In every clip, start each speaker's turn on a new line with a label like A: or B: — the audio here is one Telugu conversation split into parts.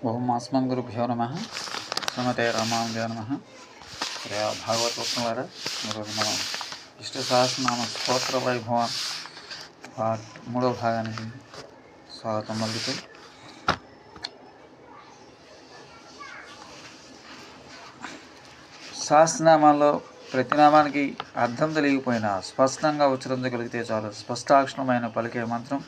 A: ఓం అస్మద్గురుభ్యో నమః. శ్రీమతే రామానుజాయ నమః. భాగవతోత్తములారా, ఈరోజు మనం విష్ణు సహస్రనామ స్తోత్ర వైభవం పార్ట్ 3వ భాగానికి స్వాగతం పలుకుతూ, సహస్రనామాల్లో ప్రతి నామానికి అర్థం తెలియకపోయినా స్పష్టంగా ఉచ్చరించగలిగితే చాలు. స్పష్టాక్షరమైన పలికే మంత్రం,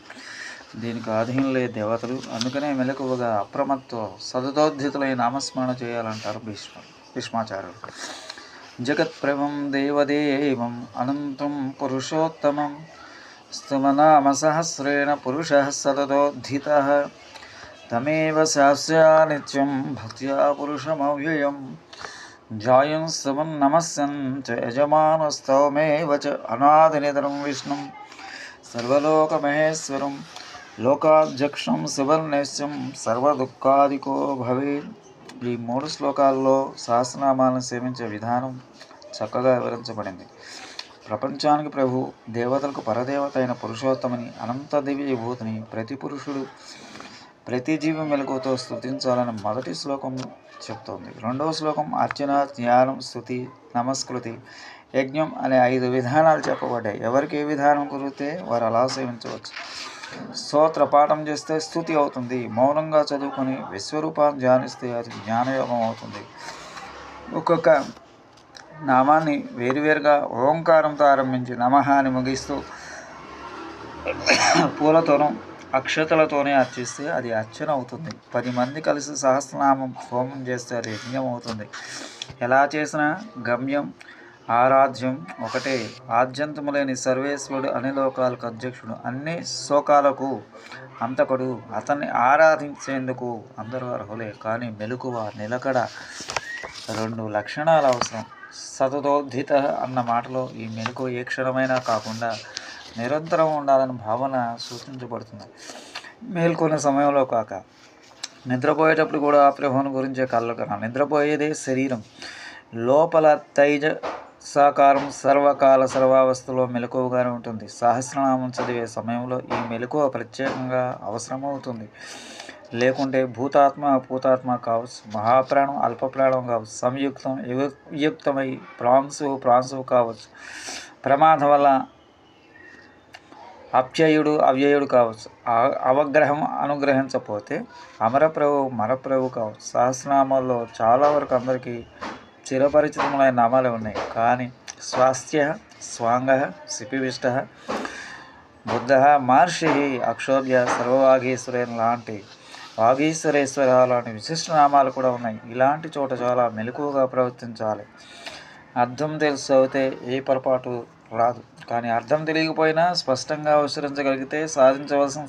A: దీనికి ఆధీనులే దేవతలు. అందుకనే మెలకువగా అప్రమత్తో సతతోద్ధితులై నామస్మరణ చేయాలంటారు భీష్మాచార్యులు. జగత్ప్రభం దేవదేవం అనంతం పురుషోత్తమం స్తుమనామ సహస్రేణ పురుష సతతోద్ధిత తమేవ శాస్యా నిత్యం భక్త్యా పురుషమవ్యయం జాయం స్తవం నమస్యం చ యజమానస్తమేవ చ అనాదినిధనం విష్ణుం సర్వలోకమహేశ్వరం లోకాధ్యక్షం సువర్ణేశ్యం సర్వదుఃఖాదికో భవేత్. ఈ 3 శ్లోకాల్లో సహస్రనామాలను సేవించే విధానం చక్కగా వివరించబడింది. ప్రపంచానికి ప్రభు, దేవతలకు పరదేవత అయిన పురుషోత్తముని, అనంత దివ్య విభూతిని ప్రతి పురుషుడు, ప్రతి జీవి మెలకువతో స్తుతించాలని మొదటి శ్లోకం చెప్తోంది. 2వ శ్లోకం అర్చన, జ్ఞానం, స్తుతి, నమస్కృతి, యజ్ఞం అనే 5 విధానాలు చెప్పబడ్డాయి. ఎవరికి ఏ విధానం కుదిరితే వారు అలా సేవించవచ్చు. స్తోత్ర పాఠం చేస్తే స్తుతి అవుతుంది. మౌనంగా చదువుకొని విశ్వరూపాన్ని ధ్యానిస్తే అది జ్ఞానయోగం అవుతుంది. ఒక్కొక్క నామాన్ని వేరువేరుగా ఓంకారంతో ఆరంభించి నమః అని ముగిస్తూ పూలతోనూ అక్షతలతోనే అర్చిస్తే అది అర్చన అవుతుంది. 10 మంది కలిసి సహస్రనామం హోమం చేస్తే అది యజ్ఞం అవుతుంది. ఎలా చేసినా గమ్యం ఆరాధ్యం ఒకటే. ఆద్యంతములేని సర్వేశ్వరుడు, అన్ని లోకాలకు అధ్యక్షుడు, అన్ని శోకాలకు అంతకుడు. అతన్ని ఆరాధించేందుకు అందరూ అర్హులే. కానీ మెలకువ, నిలకడ 2 లక్షణాలు అవసరం. సతతోద్ధిత అన్న మాటలో ఈ మెలకువ ఏ క్షణమైనా కాకుండా నిరంతరం ఉండాలని భావన సూచించబడుతుంది. మేల్కొనే సమయంలో కాక నిద్రపోయేటప్పుడు కూడా ఆ ప్రభువుని గురించే కలలుకన. నిద్రపోయేదే శరీరం. లోపల తైజ సాకారం సర్వకాల సర్వావస్థలో మెలకువగానే ఉంటుంది. సహస్రనామం చదివే సమయంలో ఈ మెలకువ ప్రత్యేకంగా అవసరమవుతుంది. లేకుంటే భూతాత్మ అభూతాత్మ కావచ్చు, మహాప్రాణం అల్పప్రాణం కావచ్చు, సంయుక్తం వియుక్తమై ప్రాంశువు కావచ్చు, ప్రమాదం వల్ల అప్యయుడు అవ్యయుడు కావచ్చు, అవగ్రహం అనుగ్రహించకపోతే అమరప్రభు మరప్రభు కావచ్చు. సహస్రనామాల్లో చాలా వరకు అందరికీ చిరపరిచితములైన నామాలే ఉన్నాయి. కానీ స్వాస్థ్య, స్వాంగ, శిపివిష్ట, బుద్ధ, మహర్షి, అక్షోభ్య, సర్వవాగీశ్వరేణ లాంటి వాగీశ్వరేశ్వర లాంటి విశిష్ట నామాలు కూడా ఉన్నాయి. ఇలాంటి చోట చాలా మెలకువగా ప్రవర్తించాలి. అర్థం తెలిసి చదివితే ఏ పొరపాటు రాదు. కానీ అర్థం తెలియకపోయినా స్పష్టంగా ఉచ్చరించగలిగితే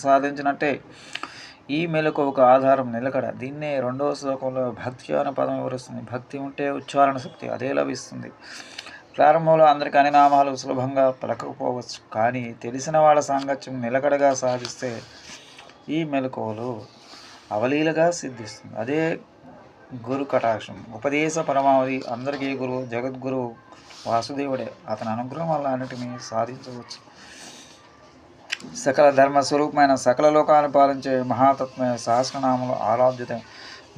A: సాధించినట్టే. ఈ మెలకువకు ఆధారం నిలకడ. దీన్నే 2వ శ్లోకంలో భక్తి అనే పదం వివరిస్తుంది. భక్తి ఉంటే ఉచ్చారణ శక్తి అదే లభిస్తుంది. ప్రారంభంలో అందరికీ అన్ని నామాలు సులభంగా పలకపోవచ్చు. కానీ తెలిసిన వాళ్ళ సాంగత్యం నిలకడగా సాధిస్తే ఈ మెలకువలు అవలీలగా సిద్ధిస్తుంది. అదే గురు కటాక్షం. ఉపదేశ పరమావధి. అందరికీ గురువు జగద్గురువు వాసుదేవుడే. అతని అనుగ్రహం వల్ల అన్నిటినీ సాధించవచ్చు. సకల ధర్మ స్వరూపమైన సకల లోకాన్ని పాలించే మహాతత్వమైన సహస్రనామములు ఆరాధ్యత.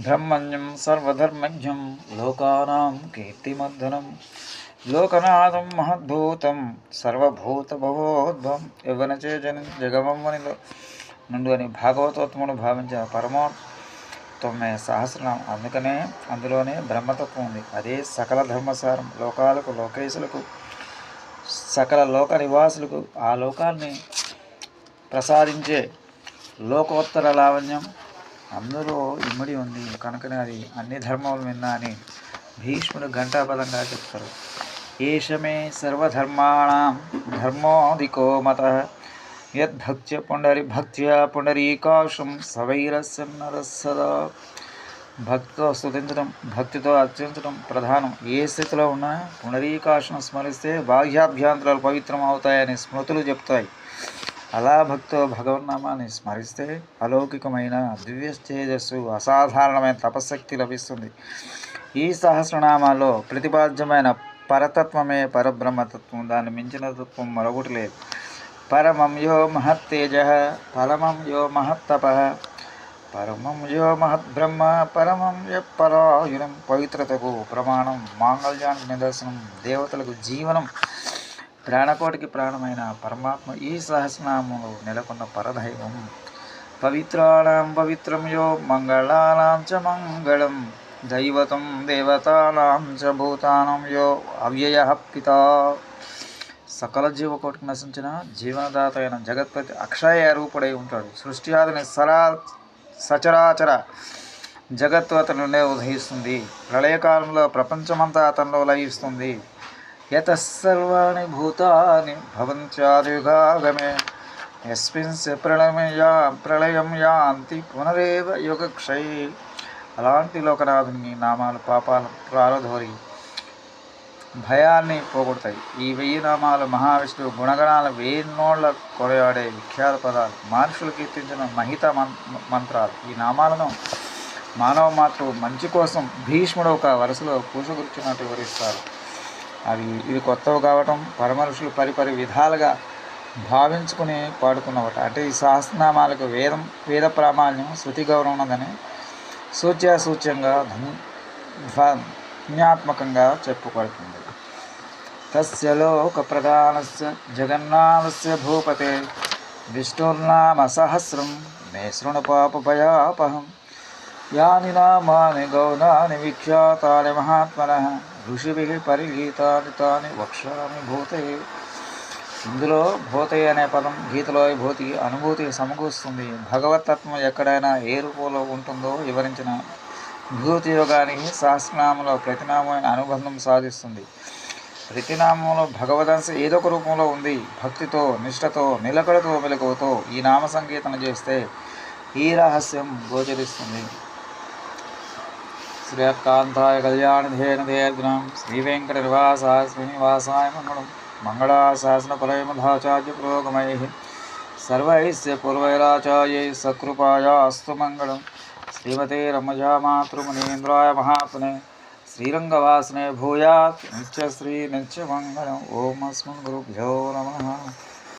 A: బ్రహ్మణ్యం సర్వధర్మజ్ఞం లోకానాం కీర్తిమర్ధనం లోకనాథం మహద్భూతం సర్వభూత భవోద్భవం యవ్వనచే జగమమ్మనిలో నుండు అని భాగవతోత్తముడు భావించిన పరమోత్తమే సహస్రనామం. అందుకనే అందులోనే బ్రహ్మతత్వం ఉంది. అదే సకల ధర్మసారం. లోకాలకు, లోకేశులకు, సకల లోక నివాసులకు ఆ లోకాన్ని ప్రసాదించే లోకోత్తర లావణ్యం అందులో ఇమ్మడి ఉంది. కనుకనే అది అన్ని ధర్మములు విన్నా అని భీష్ముడు ఘంటాపదంగా చెప్తారు. ఏషమే సర్వధర్మాణం ధర్మోధికో మతః యద్భక్త్య భక్త్యా పుండరీకాక్షం సవైరస్సదా. భక్తితో స్తుతించడం, భక్తితో అర్చించడం ప్రధానం. ఏ స్థితిలో ఉన్నా పుండరీకాక్షను స్మరిస్తే బాహ్యాభ్యంతరాలు పవిత్రం అవుతాయని స్మృతులు చెప్తాయి. అలా భక్తితో భగవన్నామాన్ని స్మరిస్తే అలౌకికమైన దివ్య తేజస్సు, అసాధారణమైన తపశక్తి లభిస్తుంది. ఈ సహస్రనామాల్లో ప్రతిపాద్యమైన పరతత్వమే పరబ్రహ్మతత్వం. దాన్ని మించిన తత్వం మరొకటి లేదు. పరమం యో మహత్తేజ, పరమం యో మహత్తప, పరమం యో మహద్బ్రహ్మ పరమం యపరాయుణం. పవిత్రతకు ప్రమాణం, మాంగళ్యానికి నిదర్శనం, దేవతలకు జీవనం, ప్రాణకోటికి ప్రాణమైన పరమాత్మ ఈ సహస్రనామంలో నెలకొన్న పరదైవం. పవిత్రాణం పవిత్రం యో మంగళానాం చ మంగళం, దైవతం దేవతానాం చ భూతానం యో అవ్యయ పితా. సకల జీవకోటికి నశించిన జీవనదాత అయిన జగత్పతి అక్షయ రూపుడై ఉంటాడు. సృష్టి ఆదిని సచరాచర జగత్తు అతని నుండే ఉదయిస్తుంది. ప్రళయకాలంలో ప్రపంచమంతా అతనిలో లయిస్తుంది. యతసర్వాణి భూతాని భవంత్యాదియుగాగమే యస్మిన్ ప్రళయం యాంతి పునరేవ యుగక్షయీ. అలాంటి లోకనాథుని నామాలు పాపాల ప్రారధోరి భయాన్ని పోగొడతాయి. ఈ 1000 నామాలు మహావిష్ణువు గుణగణాల 1000 నోళ్ల కొరయాడే విఖ్యాత పదాలు, మనుషులు కీర్తించిన మహిత మంత్రాలు. ఈ నామాలను మానవ మాతృ మంచి కోసం భీష్ముడు ఒక వరుసలో పూసగుర్చినట్టు వివరిస్తారు. ఇవి కొత్తవి కావటం పరమఋషులు పరిపరి విధాలుగా భావించుకుని పాడుకున్నవట. అంటే ఈ సహస్రనామాలకు వేద ప్రామాణ్యం, శృతి గౌరవం ఉన్నదని సూచ్యంగా ధ్వన్యాత్మకంగా చెప్పుకొడుతుంది. తస్య లోక ప్రధానస్య జగన్నాథస్య భూపతే విష్ణుర్నామ సహస్రం మే శృణు పాపభయాపహం. యాని నామాని గౌణాని విఖ్యాతాని మహాత్మనః ఋషిభిః పరిగీతాని తాని వక్ష్యామి భూతయే. ఇందులో భూతయ్య అనే పదం గీతలో భూతి అనుభూతి సమకూరుస్తుంది. భగవతత్వం ఎక్కడైనా ఏ రూపంలో ఉంటుందో వివరించిన విభూతి యోగానికి సహస్రనామంలో ప్రతినామైన అనుబంధం సాధిస్తుంది. ప్రతినామంలో భగవదంశ ఏదో ఒక రూపంలో ఉంది. భక్తితో, నిష్ఠతో, నిలకడతో, మెలకువతో ఈ నామ సంకీర్తన చేస్తే ఈ రహస్యం గోచరిస్తుంది. శ్రీకాంతాయ కళ్యాణధేనుధేర్గ్నం శ్రీ వెంకట శ్రీనివాసాయ మంగళం. మంగళాశాసనపరమధాచార్య పురోగమై సర్వైస్య పూర్వైరాచార్యై సకృపాయాస్తు మంగళం. శ్రీమతే రమజామాతృమునీంద్రాయ మహాత్మనే శ్రీరంగవాసనే భూయాత్ నిత్యశ్రీ నిత్యమంగళం. ఓం అస్మద్గురుభ్యో నమః.